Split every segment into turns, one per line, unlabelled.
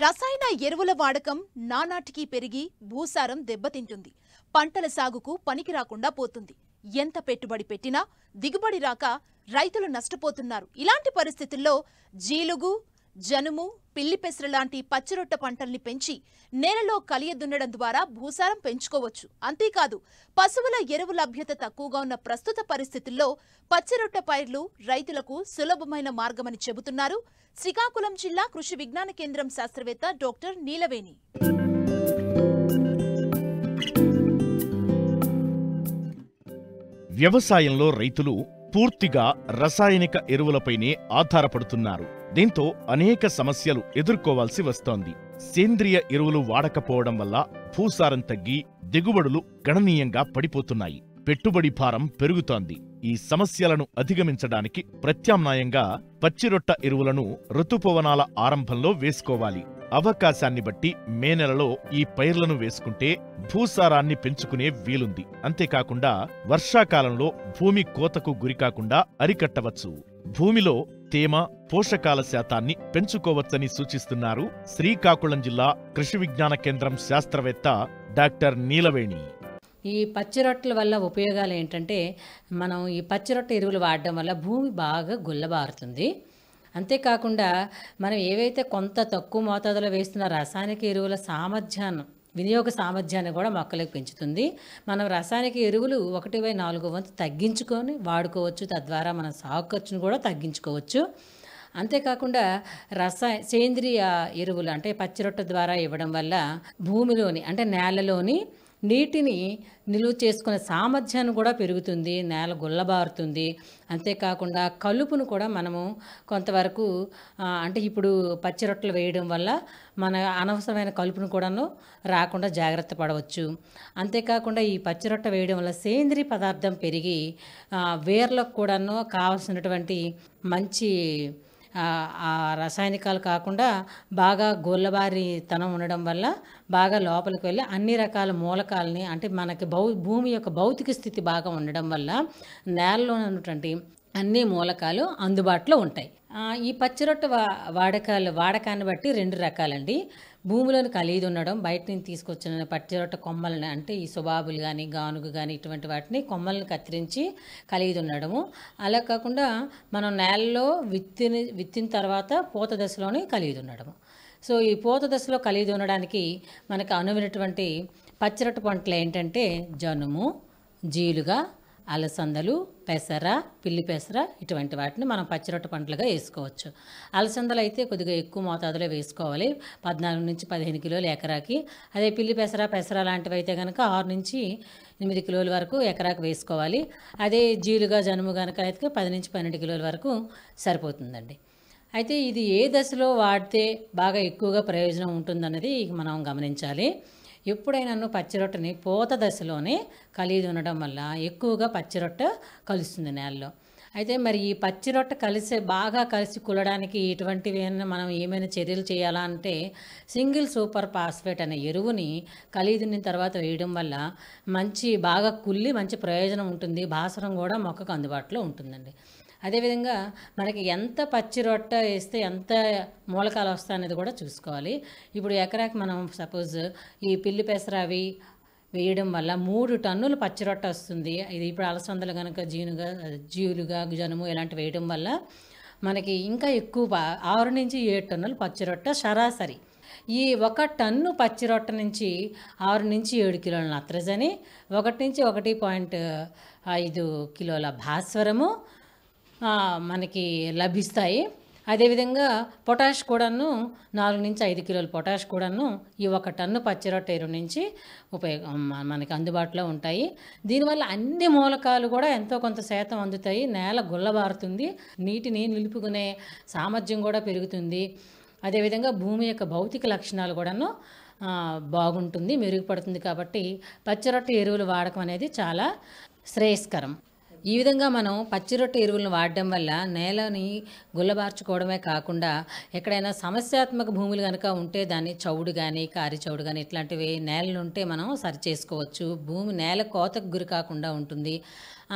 రసాయన ఎరువుల వాడకం నానాటికి పెరిగి భూసారం దెబ్బతింటుంది. పంటల సాగుకు పనికి రాకుండా పోతుంది. ఎంత పెట్టుబడి పెట్టినా దిగుబడి రాక రైతులు నష్టపోతున్నారు. ఇలాంటి పరిస్థితుల్లో జీలుగు, జనుము, పిల్లి పెసర లాంటి పచ్చిరొట్ట పంటల్ని పెంచి నేలలో కలియదున్నడం ద్వారా భూసారం పెంచుకోవచ్చు. అంతేకాదు, పశువుల ఎరువు లభ్యత తక్కువగా ఉన్న ప్రస్తుత పరిస్థితుల్లో పచ్చిరొట్ట పైర్లు రైతులకు సులభమైన మార్గమని చెబుతున్నారు శ్రీకాకుళం జిల్లా కృషి విజ్ఞాన కేంద్రం శాస్త్రవేత్త డాక్టర్ నీలవేణి.
వ్యవసాయంలో రైతులు పూర్తిగా రసాయనిక ఎరువులపైనే ఆధారపడుతున్నారు. దీంతో అనేక సమస్యలు ఎదుర్కోవాల్సి వస్తోంది. సేంద్రియ ఎరువులు వాడకపోవడం వల్ల భూసారం తగ్గి దిగుబడులు గణనీయంగా పడిపోతున్నాయి. పెట్టుబడి భారం పెరుగుతోంది. ఈ సమస్యలను అధిగమించడానికి ప్రత్యామ్నాయంగా పచ్చిరొట్ట ఎరువులను ఋతుపవనాల ఆరంభంలో వేసుకోవాలి. అవకాశాన్ని బట్టి మే నెలలో ఈ పైర్లను వేసుకుంటే భూసారాన్ని పెంచుకునే వీలుంది. అంతేకాకుండా వర్షాకాలంలో భూమి కోతకు గురికాకుండా అరికట్టవచ్చు. భూమిలో తేమ, పోషకాల శాతాన్ని పెంచుకోవచ్చని సూచిస్తున్నారు శ్రీకాకుళం జిల్లా కృషి విజ్ఞాన కేంద్రం శాస్త్రవేత్త డాక్టర్ నీలవేణి.
ఈ పచ్చిరొట్టల వల్ల ఉపయోగాలు ఏంటంటే, మనం ఈ పచ్చిరొట్ట ఎరువులు వాడడం వల్ల భూమి బాగా గుల్లబారుతుంది. అంతేకాకుండా మనం ఏవైతే కొంత తక్కువ మోతాదులో వేస్తున్న రాసాయనిక ఎరువుల వినియోగ సామర్థ్యాన్ని కూడా మొక్కలకు పెంచుతుంది. మనం రాసాయనిక ఎరువులు 1/4 వంతు తగ్గించుకొని వాడుకోవచ్చు. తద్వారా మన సాగు ఖర్చును కూడా తగ్గించుకోవచ్చు. అంతేకాకుండా సేంద్రియ ఎరువులు అంటే పచ్చిరొట్ట ద్వారా ఇవ్వడం వల్ల భూమిలోని అంటే నేలలోని నీటిని నిలువ చేసుకునే సామర్థ్యాన్ని కూడా పెరుగుతుంది. నేల గుల్లబారుతుంది. అంతేకాకుండా కలుపును కూడా మనము కొంతవరకు అంటే ఇప్పుడు పచ్చిరొట్టలు వేయడం వల్ల మన అనవసరమైన కలుపును కూడాను రాకుండా జాగ్రత్త పడవచ్చు. అంతేకాకుండా ఈ పచ్చిరొట్ట వేయడం వల్ల సేంద్రియ పదార్థం పెరిగి వేర్లకు కూడాను కావాల్సినటువంటి మంచి రసాయనికాలు కాకుండా బాగా గొల్లబారితనం ఉండడం వల్ల బాగా లోపలికి వెళ్ళి అన్ని రకాల మూలకాలని అంటే మనకి భూమి యొక్క భౌతిక స్థితి బాగా ఉండడం వల్ల నేలలో ఉన్నటువంటి అన్ని మూలకాలు అందుబాటులో ఉంటాయి. ఈ పచ్చిరొట్ట వాడకాన్ని బట్టి 2 రకాలండి. భూమిలోని కలిగి ఉండడం, బయట నుంచి తీసుకొచ్చిన పచ్చిరొట్ట కొమ్మలని అంటే ఈ సుబాబులు కానీ గానుగు కానీ ఇటువంటి వాటిని కొమ్మలను కత్తిరించి కలిగి ఉండడము. అలా కాకుండా మనం నేలలో విత్తిన తర్వాత పూత దశలోనే కలిగి ఉండడము. సో ఈ పూత దశలో కలిగి ఉండడానికి మనకు అనువైనటువంటి పచ్చిరొట్ట పంటలు ఏంటంటే జనుము, జీలుగా, అలసందలు, పెసర, పిల్లి పెసర ఇటువంటి వాటిని మనం పచ్చిరొట్ట పంటలుగా వేసుకోవచ్చు. అలసందలు అయితే కొద్దిగా ఎక్కువ మోతాదులో వేసుకోవాలి. 14 నుంచి 15 కిలోలు ఎకరాకి. అదే పిల్లి పెసర లాంటివి అయితే కనుక 6 నుంచి 8 కిలోల వరకు ఎకరాకు వేసుకోవాలి. అదే జీలుగా, జనుము కనుక అయితే 10 నుంచి 12 కిలోల వరకు సరిపోతుందండి. అయితే ఇది ఏ దశలో వాడితే బాగా ఎక్కువగా ప్రయోజనం ఉంటుందన్నది మనం గమనించాలి. ఎప్పుడైనా పచ్చిరొట్టని పూత దశలోనే కలిగి ఉండడం వల్ల ఎక్కువగా పచ్చిరొట్ట కలుస్తుంది నేలలో. అయితే మరి ఈ పచ్చిరొట్ట బాగా కలిసి కులడానికి ఇటువంటివి మనం ఏమైనా చర్యలు చేయాలా అంటే సింగిల్ సూపర్ ఫాస్ఫేట్ అనే ఎరువుని కలిగిన తర్వాత వేయడం వల్ల బాగా కుళ్ళి మంచి ప్రయోజనం ఉంటుంది. భాస్వరం కూడా మొక్కకు అందుబాటులో ఉంటుందండి. అదేవిధంగా మనకి ఎంత పచ్చిరొట్ట వేస్తే ఎంత మూలకాలు వస్తాయనేది కూడా చూసుకోవాలి. ఇప్పుడు ఎకరాకి మనం సపోజ్ ఈ పిల్లి పెసర అవి వేయడం వల్ల 3 టన్నులు పచ్చిరొట్ట వస్తుంది. ఇది ఇప్పుడు అలసందలు కనుక జీలుగా, జనుము ఇలాంటివి వేయడం వల్ల మనకి ఇంకా ఎక్కువ 6 నుంచి 7 టన్నులు పచ్చిరొట్ట సరాసరి. ఈ 1 టన్ను పచ్చిరొట్ట నుంచి 6 నుంచి 7 కిలోల నత్రజని, 1 నుంచి 1.5 కిలోల భాస్వరము మనకి లభిస్తాయి. అదేవిధంగా పొటాష్ కూడాను 4 నుంచి 5 కిలోల పొటాష్ కూడాను ఈ 1 టన్ను పచ్చిరొట్ట ఎరువు నుంచి మనకి అందుబాటులో ఉంటాయి. దీనివల్ల అన్ని మూలకాలు కూడా ఎంతో కొంత శాతం అందుతాయి. నేల గుల్లబారుతుంది. నీటిని నిలుపుకునే సామర్థ్యం కూడా పెరుగుతుంది. అదేవిధంగా భూమి యొక్క భౌతిక లక్షణాలు కూడాను బాగుంటుంది, మెరుగుపడుతుంది. కాబట్టి పచ్చిరొట్ట ఎరువులు వాడకం అనేది చాలా శ్రేయస్కరం. ఈ విధంగా మనం పచ్చి రొట్టె ఎరువులను వాడడం వల్ల నేలని గుల్లబార్చుకోవడమే కాకుండా ఎక్కడైనా సమస్యాత్మక భూములు కనుక ఉంటే దాన్ని చౌడు కానీ కారి చౌడు కానీ ఇట్లాంటివి నేలలు ఉంటే మనం సరి చేసుకోవచ్చు. భూమి నేల కోతకు గురి కాకుండా ఉంటుంది.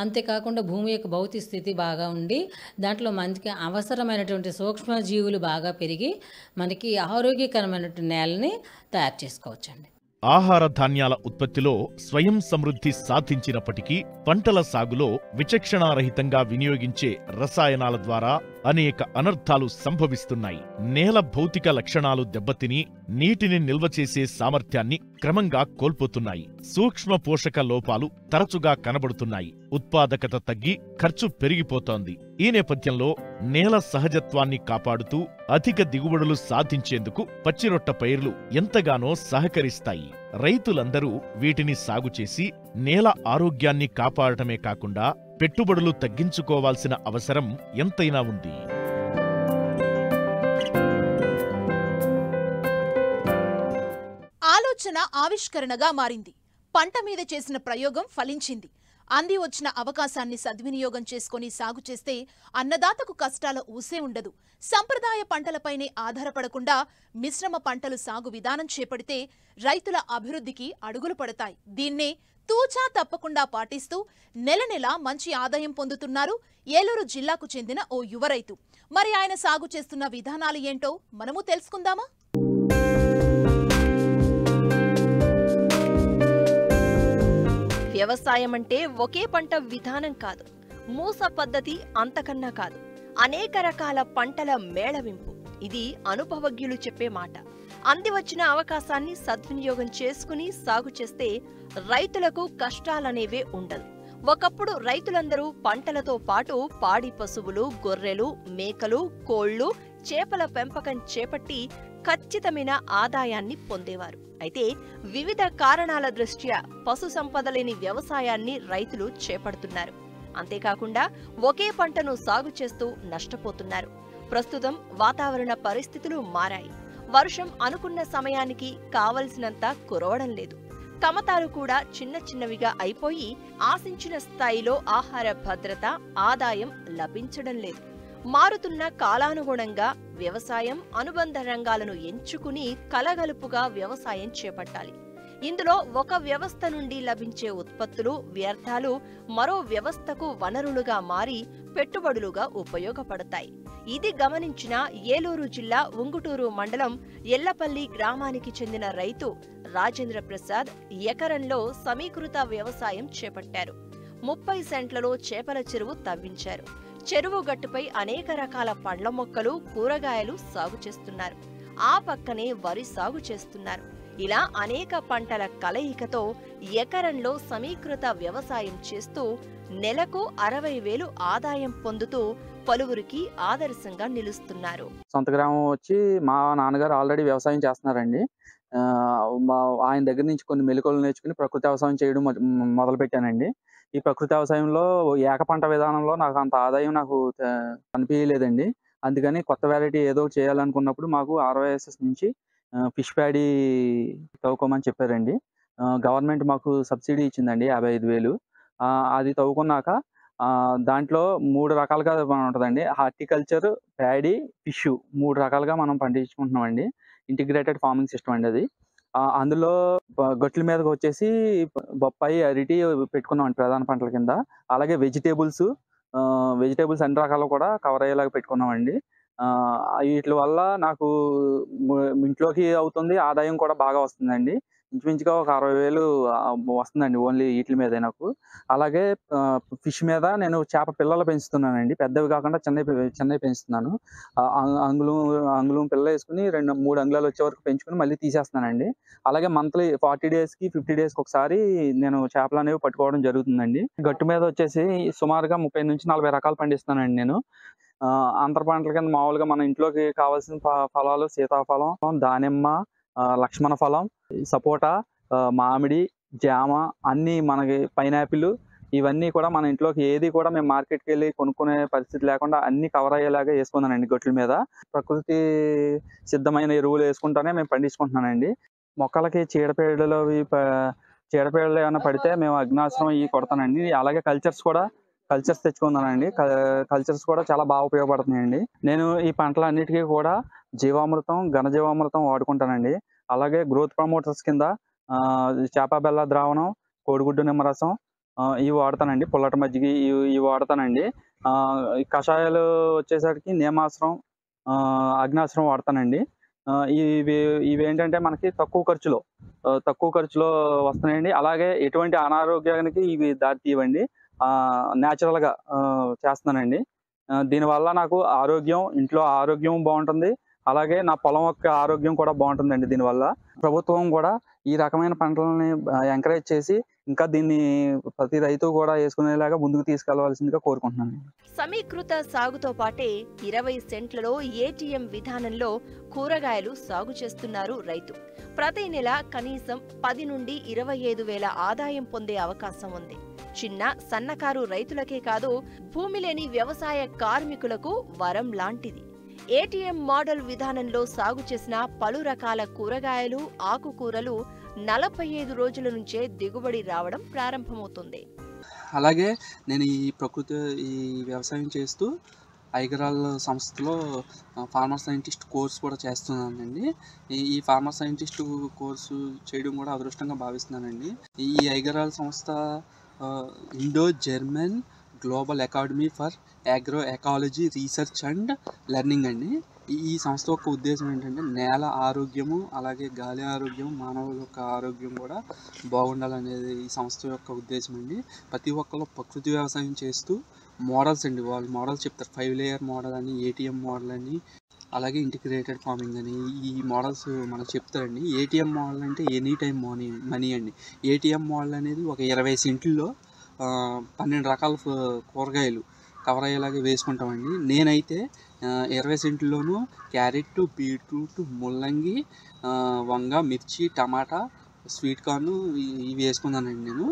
అంతేకాకుండా భూమి యొక్క భౌతిక స్థితి బాగా ఉండి దాంట్లో మనకి అవసరమైనటువంటి సూక్ష్మజీవులు బాగా పెరిగి మనకి ఆరోగ్యకరమైనటువంటి నేలని తయారు చేసుకోవచ్చండి.
ఆహార ధాన్యాల ఉత్పత్తిలో స్వయం సమృద్ధి సాధించినప్పటికీ పంటల సాగులో విచక్షణారహితంగా వినియోగించే రసాయనాల ద్వారా అనేక అనర్థాలు సంభవిస్తున్నాయి. నేల భౌతిక లక్షణాలు దెబ్బతిని నీటిని నిల్వ చేసే సామర్థ్యాన్ని క్రమంగా కోల్పోతున్నాయి. సూక్ష్మ పోషక లోపాలు తరచుగా కనబడుతున్నాయి. ఉత్పాదకత తగ్గి ఖర్చు పెరిగిపోతోంది. ఈ నేపథ్యంలో నేల సహజత్వాన్ని కాపాడుతూ అధిక దిగుబడులు సాధించేందుకు పచ్చిరొట్ట పైర్లు ఎంతగానో సహకరిస్తాయి. రైతులందరూ వీటిని సాగు చేసి నేల ఆరోగ్యాన్ని కాపాడటమే కాకుండా పెట్టుబడులు తగ్గించుకోవాల్సిన అవసరం ఎంతైనా ఉంది.
ఆలోచన ఆవిష్కరణగా మారింది. పంట మీద చేసిన ప్రయోగం ఫలించింది. అంది వచ్చిన అవకాశాన్ని సద్వినియోగం చేసుకుని సాగు చేస్తే అన్నదాతకు కష్టాల ఊసే ఉండదు. సంప్రదాయ పంటలపైనే ఆధారపడకుండా మిశ్రమ పంటలు సాగు విధానం చేపడితే రైతుల అభివృద్ధికి అడుగులు పడతాయి. దీన్నే తూచా తప్పకుండా పాటిస్తూ నెల నెలా మంచి ఆదాయం పొందుతున్నారు ఏలూరు జిల్లాకు చెందిన ఓ యువ రైతు. మరి ఆయన సాగు చేస్తున్న విధానాలు ఏంటో మనము తెలుసుకుందామా?
వ్యవసాయం అంటే ఒకే పంట విధానం కాదు, మూస పద్ధతి అంతకన్నా కాదు, అనేక రకాల పంటల మేళవింపు. ఇది అనుభవజ్ఞులు చెప్పే మాట. అంది వచ్చిన అవకాశాన్ని సద్వినియోగం చేసుకుని సాగు చేస్తే రైతులకు కష్టాలనేవే ఉండదు. ఒకప్పుడు రైతులందరూ పంటలతో పాటు పాడి పశువులు, గొర్రెలు, మేకలు, కోళ్లు, చేపల పెంపకం చేపట్టి ఖచ్చితమైన ఆదాయాన్ని పొందేవారు. అయితే వివిధ కారణాల దృష్ట్యా పశు సంపద లేని వ్యవసాయాన్ని రైతులు చేపడుతున్నారు. అంతేకాకుండా ఒకే పంటను సాగు చేస్తూ నష్టపోతున్నారు. ప్రస్తుతం వాతావరణ పరిస్థితులు మారాయి. వర్షం అనుకున్న సమయానికి కావలసినంత కురవడం లేదు. కమతాలు కూడా చిన్న చిన్నవిగా అయిపోయి ఆశించిన స్థాయిలో ఆహార భద్రత, ఆదాయం లభించడం లేదు. మారుతున్న కాలానుగుణంగా వ్యవసాయం, అనుబంధ రంగాలను ఎంచుకుని కలగలుపుగా వ్యవసాయం చేపట్టాలి. ఇందులో ఒక వ్యవస్థ నుండి లభించే ఉత్పత్తులు, వ్యర్థాలు మరో వ్యవస్థకు వనరులుగా మారి పెట్టుబడులుగా ఉపయోగపడతాయి. ఇది గమనించిన ఏలూరు జిల్లా ఉంగుటూరు మండలం ఎల్లపల్లి గ్రామానికి చెందిన రైతు రాజేంద్ర ప్రసాద్ ఎకరంలో సమీకృత వ్యవసాయం చేపట్టారు. 30 సెంట్లలో చేపల చెరువు తవ్వించారు. చెరువు గట్టుపై అనేక రకాల పండ్ల మొక్కలు, కూరగాయలు సాగు చేస్తున్నారు. ఆ పక్కనే వరి సాగు చేస్తున్నారు. ఇలా అనేక పంటల కలయికతో ఎకరంలో సమీకృత వ్యవసాయం చేస్తూ నెలకు 60,000 ఆదాయం పొందుతూ పలువురికి ఆదర్శంగా నిలుస్తున్నారు.
సొంత గ్రామం వచ్చి మా నాన్నగారు ఆల్రెడీ వ్యవసాయం చేస్తున్నారండి. ఆయన దగ్గర నుంచి కొన్ని మెలకువలు నేర్చుకుని ప్రకృతి వ్యవసాయం చేయడం మొదలు పెట్టానండి. ఈ ప్రకృతి వ్యవసాయంలో ఏక పంట విధానంలో నాకు అంత ఆదాయం అనిపించలేదండి. అందుకని కొత్త వెరైటీ ఏదో చేయాలనుకున్నప్పుడు మాకు RYSS నుంచి ఫిష్ ప్యాడీ తవ్వుకోమని చెప్పారండి. గవర్నమెంట్ మాకు సబ్సిడీ ఇచ్చిందండి 55,000. అది తవ్వుకున్నాక దాంట్లో 3 రకాలుగా ఉంటుందండి. హార్టికల్చర్, ప్యాడీ, ఫిష్ 3 రకాలుగా మనం పండించుకుంటున్నామండి. ఇంటిగ్రేటెడ్ ఫార్మింగ్ సిస్టమ్ అండి అది. అందులో గట్ల మీదకి వచ్చేసి బొప్పాయి, అరటి పెట్టుకున్నామండి ప్రధాన పంటల కింద. అలాగే వెజిటేబుల్స్ అన్ని రకాలు కూడా కవర్ అయ్యేలాగా పెట్టుకున్నామండి. వీటి వల్ల నాకు ఇంట్లోకి అవుతుంది, ఆదాయం కూడా బాగా వస్తుందండి. ఇంచుమించుగా ఒక 60,000 వస్తుందండి ఓన్లీ వీటి మీదే నాకు. అలాగే ఫిష్ మీద నేను చేప పిల్లలు పెంచుతున్నానండి. పెద్దవి కాకుండా చిన్నవి పెంచుతున్నాను. అంగుళం పిల్ల వేసుకుని 2-3 అంగుళాలు వచ్చే వరకు పెంచుకుని మళ్ళీ తీసేస్తున్నానండి. అలాగే మంత్లీ 40 డేస్కి 50 డేస్కి ఒకసారి నేను చేపలు అనేవి పట్టుకోవడం జరుగుతుందండి. గట్టు మీద వచ్చేసి సుమారుగా 30 నుంచి 40 రకాలు పండిస్తానండి నేను. అంతర పంటల కింద మామూలుగా మన ఇంట్లోకి కావాల్సిన ఫలాలు సీతాఫలం, దానిమ్మ, లక్ష్మణ ఫలం, సపోటా, మామిడి, జామ అన్నీ మనకి పైనాపిల్ ఇవన్నీ కూడా మన ఇంట్లోకి ఏది కూడా మేము మార్కెట్కి వెళ్ళి కొనుక్కునే పరిస్థితి లేకుండా అన్ని కవర్ అయ్యేలాగా వేసుకున్నానండి గట్ల మీద. ప్రకృతి సిద్ధమైన ఎరువులు వేసుకుంటానే మేము పండించుకుంటున్నానండి. మొక్కలకి చీడపీడలు ఏమైనా పడితే మేము అగ్నాస్త్రం ఇవి కొడతానండి. అలాగే కల్చర్స్ కూడా కల్చర్స్ తెచ్చుకున్నానండి. కల్చర్స్ కూడా చాలా బాగా ఉపయోగపడుతున్నాయండి. నేను ఈ పంటలన్నిటికీ కూడా జీవామృతం, ఘనజీవామృతం వాడుకుంటానండి. అలాగే గ్రోత్ ప్రమోటర్స్ కింద చేప బెల్ల ద్రావణం, కోడిగుడ్డు నిమ్మరసం ఇవి వాడతానండి. పుల్లటి మజ్జిగ ఇవి వాడతానండి. ఈ కషాయాలు వచ్చేసరికి నేమాశ్రం, అగ్నాశ్రం వాడతానండి. ఇవి ఏంటంటే మనకి తక్కువ ఖర్చులో వస్తున్నాయండి. అలాగే ఎటువంటి అనారోగ్యానికి ఇవి దారి తీయవండి. న్యాచురల్గా చేస్తున్నానండి. దీనివల్ల నాకు ఇంట్లో ఆరోగ్యం బాగుంటుంది. అలాగే నా పొలం యొక్క ఆరోగ్యం కూడా బాగుంటుందండి. దీనివల్ల ప్రభుత్వం కూడా ఈ రకమైన పంటలని ఎంకరేజ్ చేసి ఇంకా దీన్ని ప్రతి రైతు కూడా వేసుకునేలాగా ముందుకు తీసుకెళ్లవలసిందిగా కోరుకుంటున్నాను.
సమీకృత సాగుతో పాటే 20 సెంట్లలో ఏటీఎం విధానంలో కూరగాయలు సాగు చేస్తున్నారు రైతు. ప్రతి నెల కనీసం 10 నుండి 25 వేల ఆదాయం పొందే అవకాశం ఉంది. చిన్న సన్నకారు రైతులకే కాదు, భూమి లేని వ్యవసాయ కార్మికులకు వరం లాంటిది. ఏటీఎం మోడల్ విధానంలో సాగు చేసిన పలు రకాల కూరగాయలు, ఆకుకూరలు 45 రోజుల నుంచే దిగుబడి రావడం ప్రారంభమవుతుంది.
అలాగే నేను ఈ వ్యవసాయం చేస్తూ ఐగరాల్ సంస్థలో ఫార్మర్ సైంటిస్ట్ కోర్సు కూడా చేస్తున్నానండి. ఈ ఫార్మర్ సైంటిస్ట్ కోర్సు చేయడం కూడా అదృష్టంగా భావిస్తున్నానండి. ఈ ఐగరాల్ సంస్థ Indo German global academy for agro ecology research and learning అండి. ఈ సంస్థ యొక్క ఉద్దేశం ఏంటంటే నేల ఆరోగ్యము, అలాగే గాలి ఆరోగ్యం, మానవుల యొక్క ఆరోగ్యం కూడా బాగుండాలనేది ఈ సంస్థ యొక్క ఉద్దేశం అండి. ప్రతి ఒక్కరు ప్రకృతి వ్యవసాయం చేస్తూ మోడల్స్ అండి, వాళ్ళు మోడల్స్ చెప్తారు. 5 లేయర్ మోడల్ అని, ఏటీఎం మోడల్ అని, అలాగే ఇంటిగ్రేటెడ్ ఫార్మింగ్ అని ఈ మోడల్స్ మనకు చెప్తారండి. ఏటీఎం మోడల్ అంటే ఎనీ టైం మనీ అండి. ఏటీఎం మోడల్ అనేది ఒక 20 సెంట్లలో 12 రకాల కూరగాయలు కవర్ అయ్యేలాగా వేసుకుంటామండి. నేనైతే 20 సెంట్లలోనూ క్యారెట్, బీట్రూట్, ముల్లంగి, వంగ, మిర్చి, టమాటా, స్వీట్ కార్న్ ఇవి వేసుకున్నానండి నేను.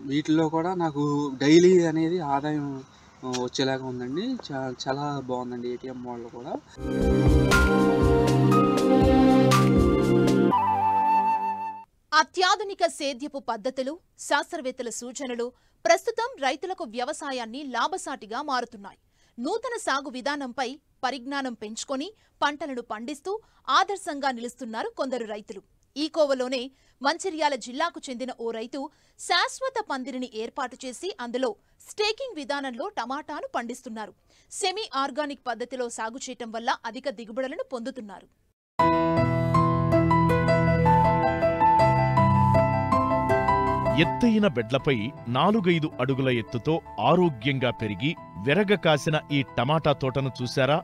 వీటిల్లో కూడా నాకు డైలీ అనేది ఆదాయం వచ్చేలాగా ఉందండి. చాలా బాగుందండి ఏటీఎం మోడల్ కూడా.
అత్యాధునిక సేద్యపు పద్ధతులు, శాస్త్రవేత్తల సూచనలు ప్రస్తుతం రైతులకు వ్యవసాయాన్ని లాభసాటిగా మారుతున్నాయి. నూతన సాగు విధానంపై పరిజ్ఞానం పెంచుకొని పంటలను పండిస్తూ ఆదర్శంగా నిలుస్తున్నారు కొందరు రైతులు. ఈ కోవలోనే మంచిర్యాల జిల్లాకు చెందిన ఓ రైతు శాశ్వత పందిరిని ఏర్పాటు చేసి అందులో స్టేకింగ్ విధానంలో టమాటాను పండిస్తున్నారు. సెమీ ఆర్గానిక్ పద్ధతిలో సాగు చేయటం వల్ల అధిక దిగుబడులను పొందుతున్నారు.
ఎత్తైన బెడ్లపై 4-5 అడుగుల ఎత్తుతో ఆరోగ్యంగా పెరిగి వెరగ కాసిన ఈ టమాటా తోటను చూశారా?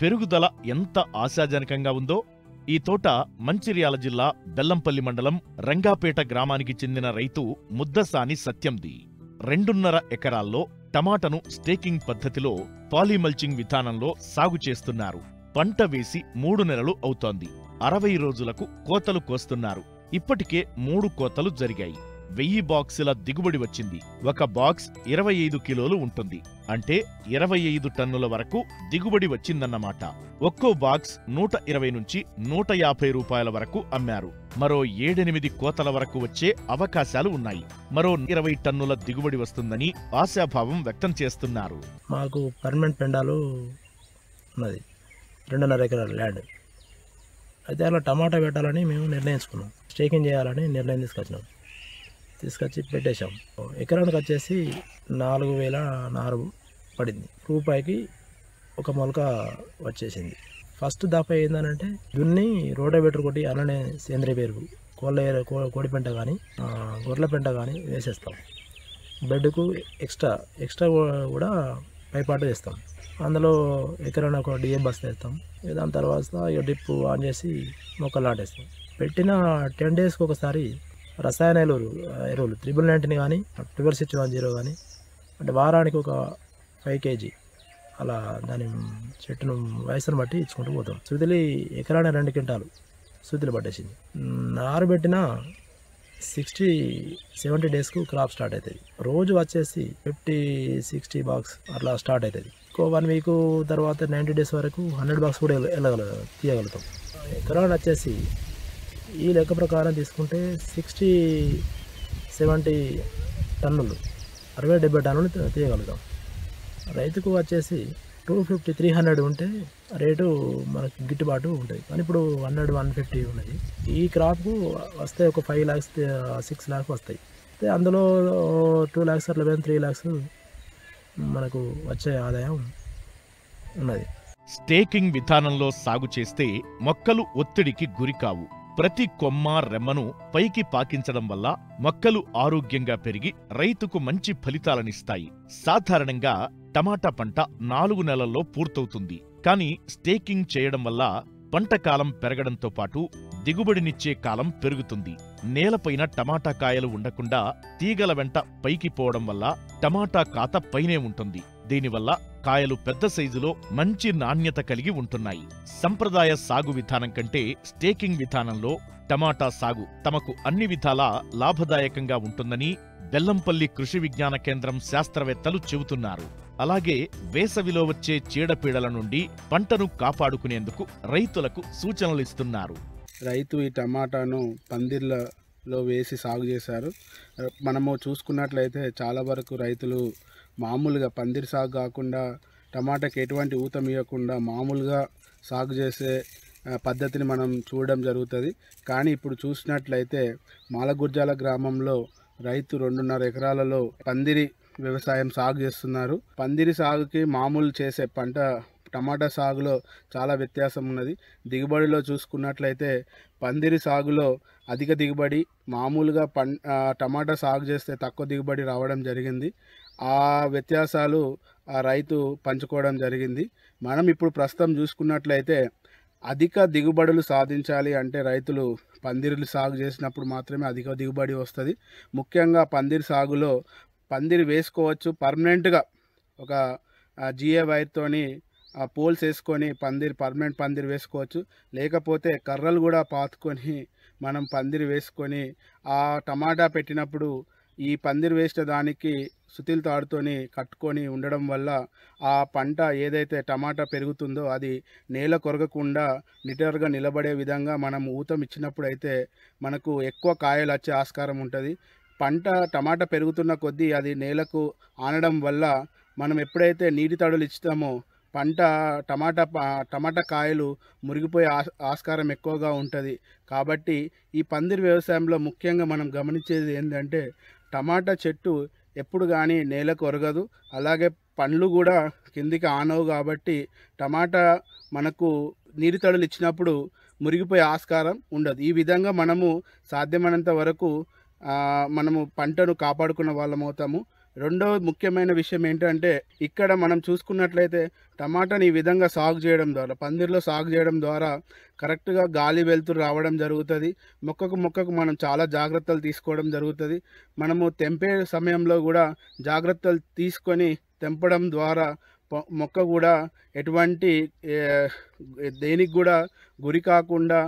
పెరుగుదల ఎంత ఆశాజనకంగా ఉందో! ఈ తోట మంచిర్యాల జిల్లా బెల్లంపల్లి మండలం రంగాపేట గ్రామానికి చెందిన రైతు ముద్దసాని సత్యంది. 2.5 ఎకరాల్లో టమాటాను స్టేకింగ్ పద్ధతిలో పాలీమల్చింగ్ విధానంలో సాగు చేస్తున్నారు. పంట వేసి 3 నెలలు అవుతోంది. 60 రోజులకు కోతలు కోస్తున్నారు. ఇప్పటికే 3 కోతలు జరిగాయి. 1000 బాక్సుల దిగుబడి వచ్చింది. ఒక బాక్స్ 25 కిలోలు ఉంటుంది. అంటే 25 టన్నుల వరకు దిగుబడి వచ్చిందన్నమాట. ఒక్కో బాక్స్ 120 నుంచి 150 రూపాయల వరకు అమ్మారు. మరో 7-8 కోతల వరకు వచ్చే అవకాశాలు ఉన్నాయి. మరో 20 టన్నుల దిగుబడి వస్తుందని ఆశాభావం వ్యక్తం చేస్తున్నారు.
మాకు పర్మనెంట్ పెండాలు ఉన్నది, 2.5 ఎకరాల ల్యాండ్. అయితే అలా టమాటా పెట్టాలని మేము నిర్ణయించుకున్నాం. స్టేకింగ్ చేయాలని నిర్ణయం తీసుకొచ్చి పెట్టేశాం. ఎకరానికి వచ్చేసి 4,000 నారు పడింది. రూపాయికి ఒక మొలక వచ్చేసింది. ఫస్ట్ దఫా ఏంటంటే దున్ని రోటోవేటర్ కొట్టి అలానే సేంద్రియ పేరు కోడి పెంట కానీ గొర్రెల పెంట కానీ వేసేస్తాం. బెడ్కు ఎక్స్ట్రా కూడా పైపాటు వేస్తాం. అందులో ఎకరాన ఒక డిఏ బస్తా వేస్తాం. దాని తర్వాత ఇక డిప్ ఆన్ చేసి మొక్కలు నాటేస్తాం. పెట్టిన 10 డేస్కి ఒకసారి రసాయన ఎరువులు 99 కానీ 2610 కానీ అంటే వారానికి ఒక 5 kg అలా దాని చెట్టును వయసును బట్టి ఇచ్చుకుంటూ పోతాం. సుదిలి ఎకరాన 2 క్వింటాలు సుదిలి పట్టేసింది. నారు పెట్టిన 60-70 డేస్కు క్రాప్ స్టార్ట్ అవుతుంది. రోజు వచ్చేసి 50-60 బాక్స్ అట్లా స్టార్ట్ అవుతుంది. 1 వీక్ తర్వాత 90 డేస్ వరకు 100 బాక్స్ కూడా తీయగలుగుతాం. ఎకరాన వచ్చేసి ఈ లెక్క ప్రకారం తీసుకుంటే 60-70 టన్నులు 60-70 టన్నులు తీయగలుగుతాం. రైతుకు వచ్చేసి 250-300 ఉంటే రేటు మనకి గిట్టుబాటు ఉంటుంది. కానీ ఇప్పుడు 100-150 ఉన్నది. ఈ క్రాప్కు వస్తే ఒక 5 lakhs 6 lakhs వస్తాయి. అయితే అందులో 2 lakhs అట్లా 3 lakhs మనకు వచ్చే ఆదాయం ఉన్నది.
స్టేకింగ్ విధానంలో సాగు చేస్తే మొక్కలు ఒత్తిడికి గురికావు. ప్రతి కొమ్మ రెమ్మను పైకి పాకించడం వల్ల మొక్కలు ఆరోగ్యంగా పెరిగి రైతుకు మంచి ఫలితాలనిస్తాయి. సాధారణంగా టమాటా పంట 4 నెలల్లో పూర్తవుతుంది. కానీ స్టేకింగ్ చేయడం వల్ల పంట కాలం పెరగడంతో పాటు దిగుబడినిచ్చే కాలం పెరుగుతుంది. నేలపైన టమాటా కాయలు ఉండకుండా తీగల వెంట పైకి పోవడం వల్ల టమాటా కాత పైనే ఉంటుంది. దీనివల్ల కాయలు పెద్ద సైజులో మంచి నాణ్యత కలిగి ఉంటున్నాయి. సంప్రదాయ సాగు విధానం కంటే స్టేకింగ్ విధానంలో టమాటా సాగు తమకు అన్ని విధాలా లాభదాయకంగా ఉంటుందని బెల్లంపల్లి కృషి విజ్ఞాన కేంద్రం శాస్త్రవేత్తలు చెబుతున్నారు. అలాగే వేసవిలో వచ్చే చీడపీడల నుండి పంటను కాపాడుకునేందుకు రైతులకు సూచనలిస్తున్నారు.
రైతు ఈ టమాటాను పందిర్లలో వేసి సాగు చేశారు. మనము చూసుకున్నట్లయితే చాలా వరకు రైతులు మామూలుగా పందిరి సాగు కాకుండా టమాటాకి ఎటువంటి ఊతం ఇవ్వకుండా మామూలుగా సాగు చేసే పద్ధతిని మనం చూడడం జరుగుతుంది. కానీ ఇప్పుడు చూసినట్లయితే మాలగుర్జాల గ్రామంలో రైతు 2.5 ఎకరాలలో పందిరి వ్యవసాయం సాగు చేస్తున్నారు. పందిరి సాగుకి మామూలు చేసే పంట టమాటా సాగులో చాలా వ్యత్యాసం ఉన్నది. దిగుబడిలో చూసుకున్నట్లయితే పందిరి సాగులో అధిక దిగుబడి, మామూలుగా టమాటా సాగు చేస్తే తక్కువ దిగుబడి రావడం జరిగింది. ఆ వ్యత్యాసాలు ఆ రైతు పంచుకోవడం జరిగింది. మనం ఇప్పుడు ప్రస్తుతం చూసుకున్నట్లయితే అధిక దిగుబడులు సాధించాలి అంటే రైతులు పందిరిలు సాగు చేసినప్పుడు మాత్రమే అధిక దిగుబడి వస్తుంది. ముఖ్యంగా పందిరి సాగులో పందిరి వేసుకోవచ్చు, పర్మనెంట్గా ఒక జిఏ వైర్తోని పోల్స్ వేసుకొని పర్మనెంట్ పందిరి వేసుకోవచ్చు. లేకపోతే కర్రలు కూడా పాతుకొని మనం పందిరి వేసుకొని ఆ టమాటా పెట్టినప్పుడు ఈ పందిరి వేసిన దానికి సుతిల్ తాడుతోని కట్టుకొని ఉండడం వల్ల ఆ పంట ఏదైతే టమాటా పెరుగుతుందో అది నేల కొరగకుండా నిటారుగా నిలబడే విధంగా మనం ఊతం ఇచ్చినప్పుడు అయితే మనకు ఎక్కువ కాయలు వచ్చే ఆస్కారం ఉంటుంది. టమాటా పెరుగుతున్న కొద్దీ అది నేలకు ఆనడం వల్ల మనం ఎప్పుడైతే నీటి తడులు ఇస్తామో టమాటా కాయలు మురిగిపోయే ఆస్కారం ఎక్కువగా ఉంటుంది. కాబట్టి ఈ పందిరి వ్యవసాయంలో ముఖ్యంగా మనం గమనించేది ఏంటంటే టమాటా చెట్టు ఎప్పుడు కానీ నేలకు ఒరగదు, అలాగే పండ్లు కూడా కిందికి ఆనవు. కాబట్టి టమాటా మనకు నీటి తడులు ఇచ్చినప్పుడు మురిగిపోయే ఆస్కారం ఉండదు. ఈ విధంగా మనము సాధ్యమైనంత వరకు మనము పంటను కాపాడుకున్న వాళ్ళం అవుతాము. రెండవ ముఖ్యమైన విషయం ఏంటంటే ఇక్కడ మనం చూసుకున్నట్లయితే టమాటాని ఈ విధంగా సాగు చేయడం ద్వారా, పందిరిలో సాగు చేయడం ద్వారా కరెక్ట్గా గాలి వెలుతురు రావడం జరుగుతుంది. మొక్కకు మనం చాలా జాగ్రత్తలు తీసుకోవడం జరుగుతుంది. మనము తెంపే సమయంలో కూడా జాగ్రత్తలు తీసుకొని తెంపడం ద్వారా మొక్క కూడా ఎటువంటి దేనికి కూడా గురి కాకుండా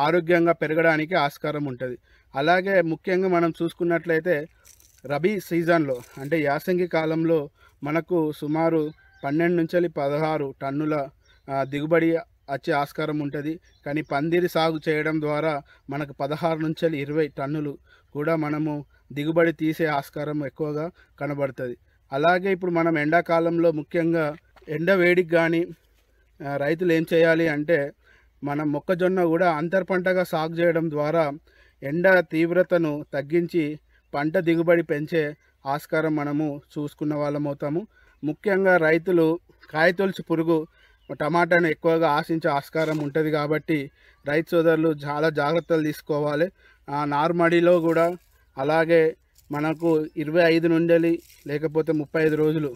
ఆరోగ్యంగా పెరగడానికి ఆస్కారం ఉంటుంది. అలాగే ముఖ్యంగా మనం చూసుకున్నట్లయితే రబీ సీజన్లో అంటే యాసంగి కాలంలో మనకు సుమారు 12 నుంచి 16 టన్నుల దిగుబడి వచ్చే ఆస్కారం ఉంటుంది. కానీ పందిరి సాగు చేయడం ద్వారా మనకు 16 నుంచి 20 టన్నులు కూడా మనము దిగుబడి తీసే ఆస్కారం ఎక్కువగా కనబడుతుంది. అలాగే ఇప్పుడు మనం ఎండాకాలంలో ముఖ్యంగా ఎండ వేడికి కానీ రైతులు ఏం చేయాలి అంటే మనం మొక్కజొన్న కూడా అంతర్ పంటగా సాగు చేయడం ద్వారా ఎండ తీవ్రతను తగ్గించి పంట దిగుబడి పెంచే ఆస్కారం మనము చూసుకున్న వాళ్ళం అవుతాము. ముఖ్యంగా రైతులు కాయతొలుచు పురుగు టమాటాను ఎక్కువగా ఆశించే ఆస్కారం ఉంటుంది. కాబట్టి రైతు సోదరులు చాలా జాగ్రత్తలు తీసుకోవాలి. నార్మడిలో కూడా అలాగే మనకు 25 నుండి లేకపోతే 35 రోజులు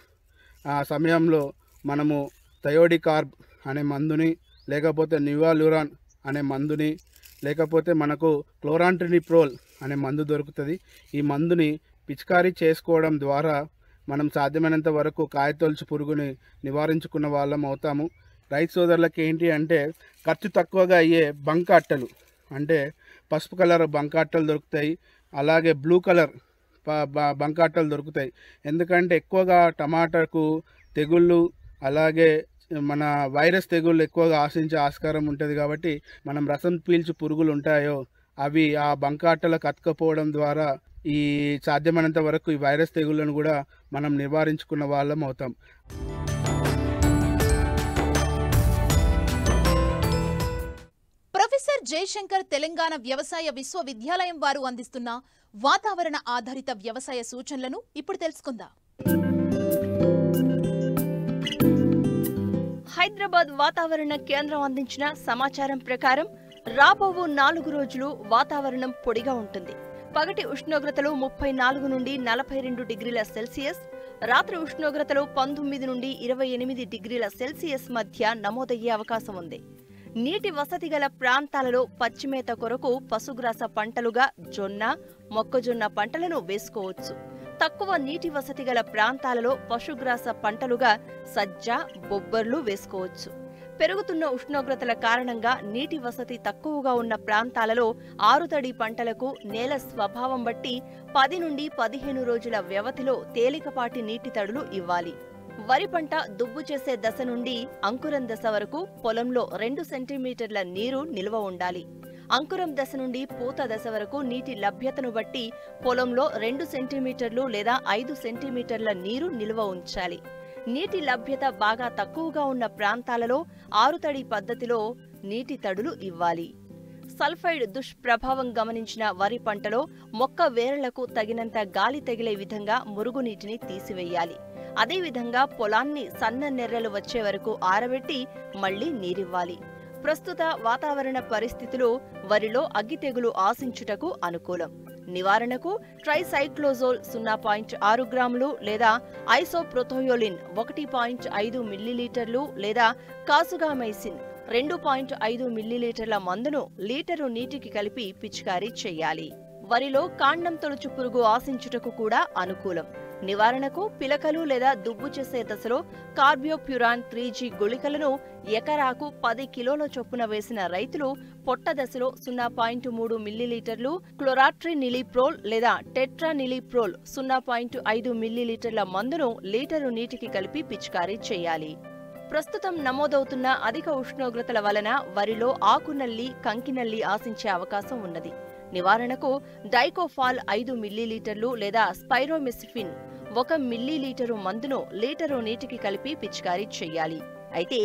ఆ సమయంలో మనము థయోడికార్బ్ అనే మందుని, లేకపోతే నివాల్యూరాన్ అనే మందుని, లేకపోతే మనకు క్లోరాంట్రినిప్రోల్ అనే మందు దొరుకుతుంది. ఈ మందుని పిచికారీ చేసుకోవడం ద్వారా మనం సాధ్యమైనంత వరకు కాయతొలుచు పురుగుని నివారించుకున్న వాళ్ళం అవుతాము. రైతు సోదరులకి ఏంటి అంటే ఖర్చు తక్కువగా అయ్యే బంక అట్టలు, అంటే పసుపు కలర్ బంక అట్టలు దొరుకుతాయి. అలాగే బ్లూ కలర్ బంక అట్టలు దొరుకుతాయి. ఎందుకంటే ఎక్కువగా టమాటాకు తెగుళ్ళు అలాగే మన వైరస్ తెగుళ్ళు ఎక్కువగా ఆశించే ఆస్కారం ఉంటుంది. కాబట్టి మనం రసం పీల్చు పురుగులు ఉంటాయో అవి ఆ బంక అట్టలకు అతుకపోవడం ద్వారా ఈ సాధ్యమైనంత వరకు ఈ వైరస్ తెగుళ్లను కూడా మనం నివారించుకున్న వాళ్ళం అవుతాం.
ప్రొఫెసర్ జయశంకర్ తెలంగాణ వ్యవసాయ విశ్వవిద్యాలయం వారు అందిస్తున్న వాతావరణ ఆధారిత వ్యవసాయ సూచనలను ఇప్పుడు తెలుసుకుందాం.
హైదరాబాద్ వాతావరణ కేంద్రం అందించిన సమాచారం ప్రకారం రాబో 4 రోజులు వాతావరణం పొడిగా ఉంటుంది. పగటి ఉష్ణోగ్రతలు 34 నుండి 42 డిగ్రీల సెల్సియస్, రాత్రి ఉష్ణోగ్రతలు 19 నుండి 28 డిగ్రీల సెల్సియస్ మధ్య నమోదయ్యే అవకాశం ఉంది. నీటి వసతి గల ప్రాంతాలలో పచ్చిమేత కొరకు పశుగ్రాస పంటలుగా జొన్న, మొక్కజొన్న పంటలను వేసుకోవచ్చు. తక్కువ నీటి వసతి గల ప్రాంతాలలో పశుగ్రాస పంటలుగా సజ్జ, బొబ్బర్లు వేసుకోవచ్చు. పెరుగుతున్న ఉష్ణోగ్రతల కారణంగా నీటి వసతి తక్కువగా ఉన్న ప్రాంతాలలో ఆరుతడి పంటలకు నేల స్వభావం బట్టి 10 నుండి 15 రోజుల వ్యవధిలో తేలికపాటి నీటి తడులు ఇవ్వాలి. వరి పంట దుబ్బు చేసే దశ నుండి అంకురం దశ వరకు పొలంలో 2 సెంటీమీటర్ల నీరు నిల్వ ఉండాలి. అంకురం దశ నుండి పూత దశ వరకు నీటి లభ్యతను బట్టి పొలంలో 2 సెంటీమీటర్లు లేదా 5 సెంటీమీటర్ల నీరు నిల్వ ఉంచాలి. నీటి లభ్యత బాగా తక్కువగా ఉన్న ప్రాంతాలలో ఆరుతడి పద్ధతిలో నీటి తడులు ఇవ్వాలి. సల్ఫైడ్ దుష్ప్రభావం గమనించిన వరి పంటలో మొక్క వేర్లకు తగినంత గాలి తగిలే విధంగా మురుగునీటిని తీసివేయాలి. అదేవిధంగా పొలాన్ని సన్న నెర్రలు వచ్చే వరకు ఆరబెట్టి మళ్లీ నీరివ్వాలి. ప్రస్తుత వాతావరణ పరిస్థితులు వరిలో అగ్గి తెగులు ఆశించుటకు అనుకూలం. నివారణకు ట్రైసైక్లోజోల్ 0.6 గ్రాములు లేదా ఐసోప్రోథయోలిన్ 1.5 మిల్లీలీటర్లు లేదా కాసుగామైసిన్ 2.5 మిల్లీలీటర్ల మందును లీటరు నీటికి కలిపి పిచికారీ చేయాలి. వరిలో కాండం తొలుచు పురుగు ఆశించుటకు కూడా అనుకూలం. నివారణకు పిలకలు లేదా దుబ్బు చేసే దశలో కార్బియోప్యురాన్ 3G గుళికలను ఎకరాకు 10 కిలోల చొప్పున వేసిన రైతులు పొట్ట దశలో 0.3 మిల్లీలీటర్లు క్లోరాట్రినిలిప్రోల్ లేదా టెట్రానిలిప్రోల్ 0.5 మిల్లీలీటర్ల మందును లీటరు నీటికి కలిపి పిచికారీ చేయాలి. ప్రస్తుతం నమోదవుతున్న అధిక ఉష్ణోగ్రతల వలన వరిలో ఆకునల్లి, కంకినల్లి ఆశించే అవకాశం ఉన్నది. నివారణకు డైకోఫాల్ 5 మిల్లీలీటర్లు లేదా స్పైరోమెసిఫిన్ 1 మిల్లీలీటరు మందును లీటరు నీటికి కలిపి పిచికారీ చేయాలి. అయితే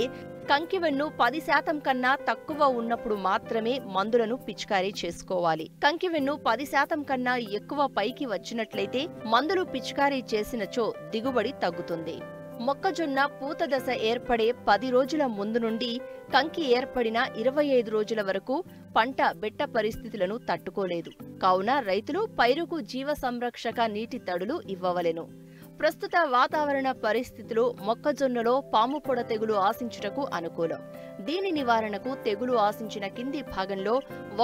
కంకివెన్ను 10% కన్నా తక్కువ ఉన్నప్పుడు మాత్రమే మందులను పిచికారీ చేసుకోవాలి. కంకివెన్ను 10% కన్నా ఎక్కువ పైకి వచ్చినట్లయితే మందులు పిచికారీ చేసినచో దిగుబడి తగ్గుతుంది. మొక్కజొన్న పూత దశ ఏర్పడే 10 రోజుల ముందు నుండి కంకి ఏర్పడిన 25 రోజుల వరకు పంట బెట్ట పరిస్థితులను తట్టుకోలేదు. కావున రైతులు పైరుకు జీవ సంరక్షక నీటి తడులు ఇవ్వవలెను. ప్రస్తుత వాతావరణ పరిస్థితులు మొక్కజొన్నలో పాము పొడ తెగులు ఆశించుటకు అనుకూలం. దీని నివారణకు తెగులు ఆశించిన కింది భాగంలో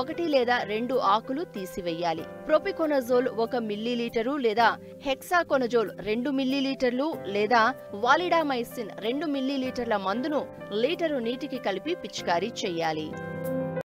1 లేదా 2 ఆకులు తీసివేయాలి. ప్రొపికోనజోల్ 1 మిల్లీలీటరు లేదా హెక్సాకోనజోల్ 2 మిల్లీలీటర్లు లేదా వాలిడామైసిన్ 2 మిల్లీలీటర్ల మందును లీటరు నీటికి కలిపి పిచికారీ చేయాలి.